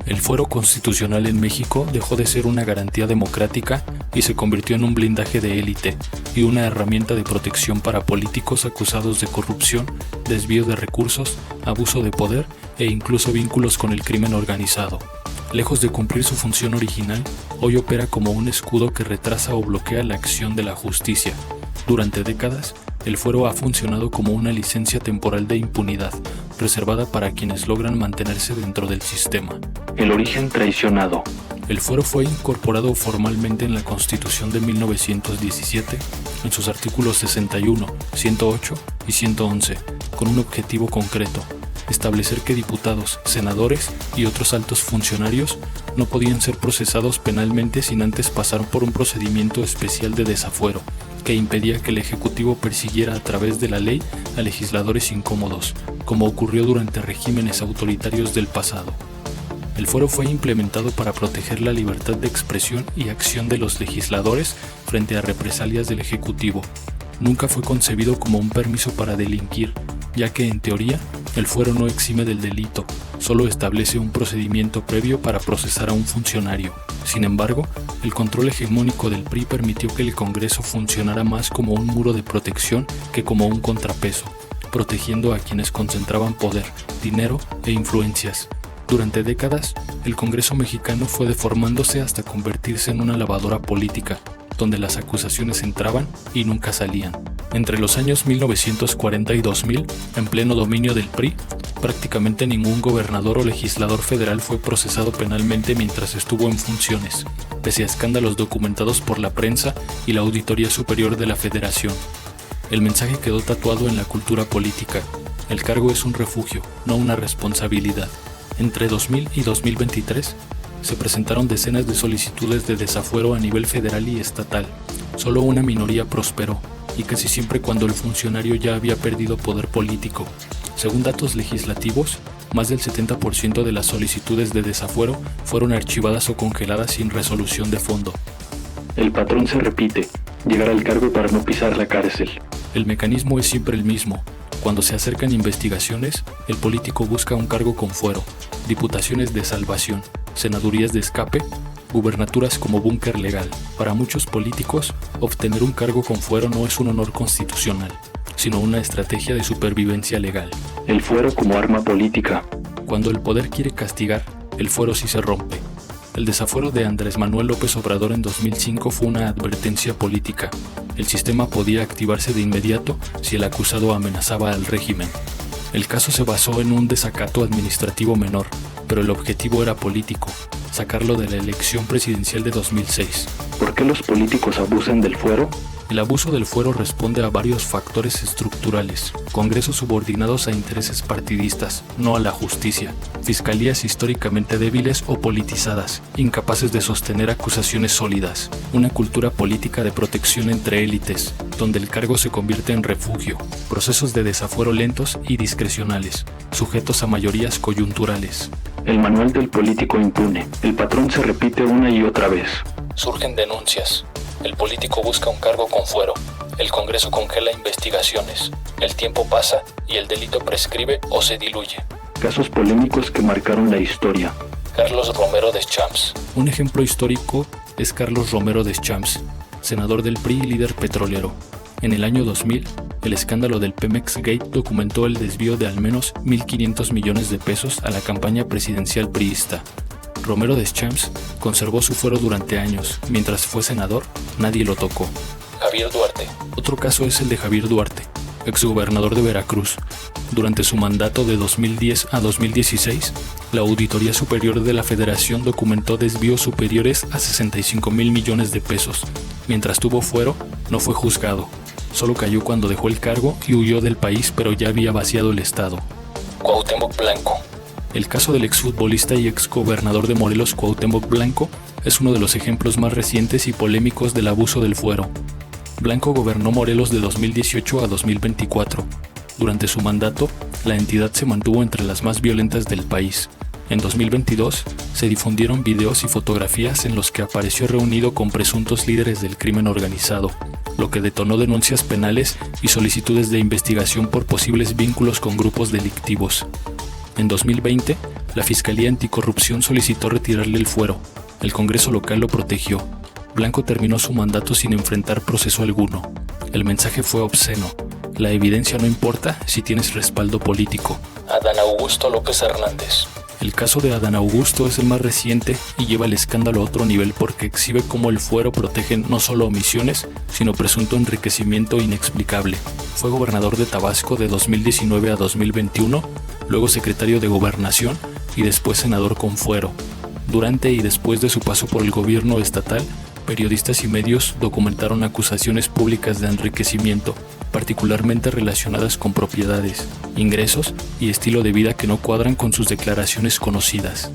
El fuero constitucional en México dejó de ser una garantía democrática y se convirtió en un blindaje de élite y una herramienta de protección para políticos acusados de corrupción, desvío de recursos, abuso de poder e incluso vínculos con el crimen organizado. Lejos de cumplir su función original, hoy opera como un escudo que retrasa o bloquea la acción de la justicia. Durante décadas, el fuero ha funcionado como una licencia temporal de impunidad, reservada para quienes logran mantenerse dentro del sistema. El origen traicionado. El fuero fue incorporado formalmente en la Constitución de 1917, en sus artículos 61, 108 y 111, con un objetivo concreto: establecer que diputados, senadores y otros altos funcionarios no podían ser procesados penalmente sin antes pasar por un procedimiento especial de desafuero, que impedía que el Ejecutivo persiguiera a través de la ley a legisladores incómodos, como ocurrió durante regímenes autoritarios del pasado. El fuero fue implementado para proteger la libertad de expresión y acción de los legisladores frente a represalias del Ejecutivo. Nunca fue concebido como un permiso para delinquir, ya que en teoría el fuero no exime del delito, solo establece un procedimiento previo para procesar a un funcionario. Sin embargo, el control hegemónico del PRI permitió que el Congreso funcionara más como un muro de protección que como un contrapeso, protegiendo a quienes concentraban poder, dinero e influencias. Durante décadas, el Congreso mexicano fue deformándose hasta convertirse en una lavadora política, donde las acusaciones entraban y nunca salían. Entre los años 1940 y 2000, en pleno dominio del PRI, prácticamente ningún gobernador o legislador federal fue procesado penalmente mientras estuvo en funciones, pese a escándalos documentados por la prensa y la Auditoría Superior de la Federación. El mensaje quedó tatuado en la cultura política: el cargo es un refugio, no una responsabilidad. Entre 2000 y 2023, se presentaron decenas de solicitudes de desafuero a nivel federal y estatal. Solo una minoría prosperó, y casi siempre cuando el funcionario ya había perdido poder político. Según datos legislativos, más del 70% de las solicitudes de desafuero fueron archivadas o congeladas sin resolución de fondo. El patrón se repite: llegar al cargo para no pisar la cárcel. El mecanismo es siempre el mismo. Cuando se acercan investigaciones, el político busca un cargo con fuero, diputaciones de salvación, senadurías de escape, gubernaturas como búnker legal. Para muchos políticos, obtener un cargo con fuero no es un honor constitucional, sino una estrategia de supervivencia legal. El fuero como arma política. Cuando el poder quiere castigar, el fuero sí se rompe. El desafuero de Andrés Manuel López Obrador en 2005 fue una advertencia política. El sistema podía activarse de inmediato si el acusado amenazaba al régimen. El caso se basó en un desacato administrativo menor, pero el objetivo era político: sacarlo de la elección presidencial de 2006. ¿Por qué los políticos abusan del fuero? El abuso del fuero responde a varios factores estructurales: congresos subordinados a intereses partidistas, no a la justicia; fiscalías históricamente débiles o politizadas, incapaces de sostener acusaciones sólidas; una cultura política de protección entre élites, donde el cargo se convierte en refugio; procesos de desafuero lentos y discrecionales, sujetos a mayorías coyunturales. El manual del político impune. El patrón se repite una y otra vez. Surgen denuncias. El político busca un cargo con fuero. El Congreso congela investigaciones. El tiempo pasa y el delito prescribe o se diluye. Casos polémicos que marcaron la historia. Carlos Romero Deschamps. Un ejemplo histórico es Carlos Romero Deschamps, senador del PRI y líder petrolero. En el año 2000, el escándalo del Pemex Gate documentó el desvío de al menos 1.500 millones de pesos a la campaña presidencial priista. Romero Deschamps conservó su fuero durante años. Mientras fue senador, nadie lo tocó. Javier Duarte. Otro caso es el de Javier Duarte, exgobernador de Veracruz. Durante su mandato de 2010 a 2016, la Auditoría Superior de la Federación documentó desvíos superiores a 65,000 millones de pesos. Mientras tuvo fuero, no fue juzgado. Solo cayó cuando dejó el cargo y huyó del país, pero ya había vaciado el estado. Cuauhtémoc Blanco. El caso del exfutbolista y exgobernador de Morelos Cuauhtémoc Blanco es uno de los ejemplos más recientes y polémicos del abuso del fuero. Blanco gobernó Morelos de 2018 a 2024. Durante su mandato, la entidad se mantuvo entre las más violentas del país. En 2022, se difundieron videos y fotografías en los que apareció reunido con presuntos líderes del crimen organizado, lo que detonó denuncias penales y solicitudes de investigación por posibles vínculos con grupos delictivos. En 2020, la Fiscalía Anticorrupción solicitó retirarle el fuero. El Congreso local lo protegió. Blanco terminó su mandato sin enfrentar proceso alguno. El mensaje fue obsceno. La evidencia no importa si tienes respaldo político. Adán Augusto López Hernández. El caso de Adán Augusto es el más reciente y lleva el escándalo a otro nivel porque exhibe cómo el fuero protege no solo omisiones, sino presunto enriquecimiento inexplicable. Fue gobernador de Tabasco de 2019 a 2021, luego secretario de Gobernación y después senador con fuero. Durante y después de su paso por el gobierno estatal, periodistas y medios documentaron acusaciones públicas de enriquecimiento, particularmente relacionadas con propiedades, ingresos y estilo de vida que no cuadran con sus declaraciones conocidas.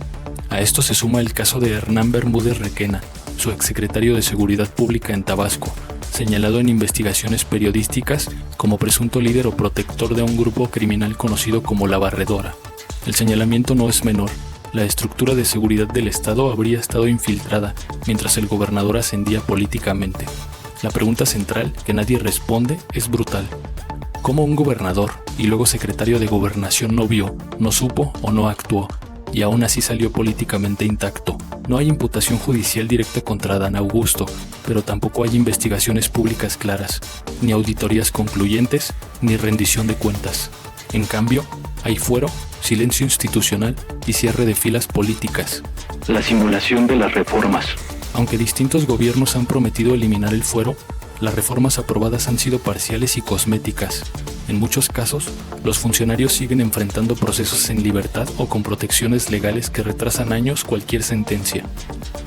A esto se suma el caso de Hernán Bermúdez Requena, su exsecretario de Seguridad Pública en Tabasco, señalado en investigaciones periodísticas como presunto líder o protector de un grupo criminal conocido como La Barredora. El señalamiento no es menor. La estructura de seguridad del Estado habría estado infiltrada mientras el gobernador ascendía políticamente. La pregunta central que nadie responde es brutal. ¿Cómo un gobernador y luego secretario de Gobernación no vio, no supo o no actuó, y aún así salió políticamente intacto? No hay imputación judicial directa contra Adán Augusto, pero tampoco hay investigaciones públicas claras, ni auditorías concluyentes, ni rendición de cuentas. En cambio, hay fuero, silencio institucional y cierre de filas políticas. La simulación de las reformas. Aunque distintos gobiernos han prometido eliminar el fuero, las reformas aprobadas han sido parciales y cosméticas. En muchos casos, los funcionarios siguen enfrentando procesos en libertad o con protecciones legales que retrasan años cualquier sentencia.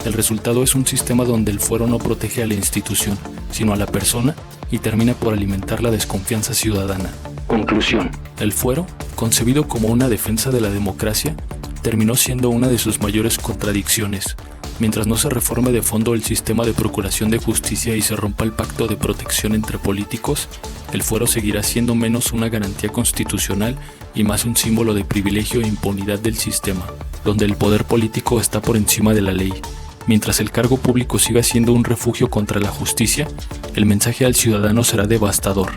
El resultado es un sistema donde el fuero no protege a la institución, sino a la persona y termina por alimentar la desconfianza ciudadana. Conclusión. El fuero, concebido como una defensa de la democracia, terminó siendo una de sus mayores contradicciones. Mientras no se reforme de fondo el sistema de procuración de justicia y se rompa el pacto de protección entre políticos, el fuero seguirá siendo menos una garantía constitucional y más un símbolo de privilegio e impunidad del sistema, donde el poder político está por encima de la ley. Mientras el cargo público siga siendo un refugio contra la justicia, el mensaje al ciudadano será devastador.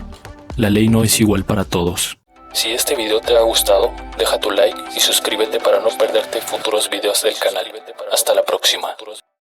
La ley no es igual para todos. Si este video te ha gustado, deja tu like y suscríbete para no perderte futuros videos del canal. Hasta la próxima.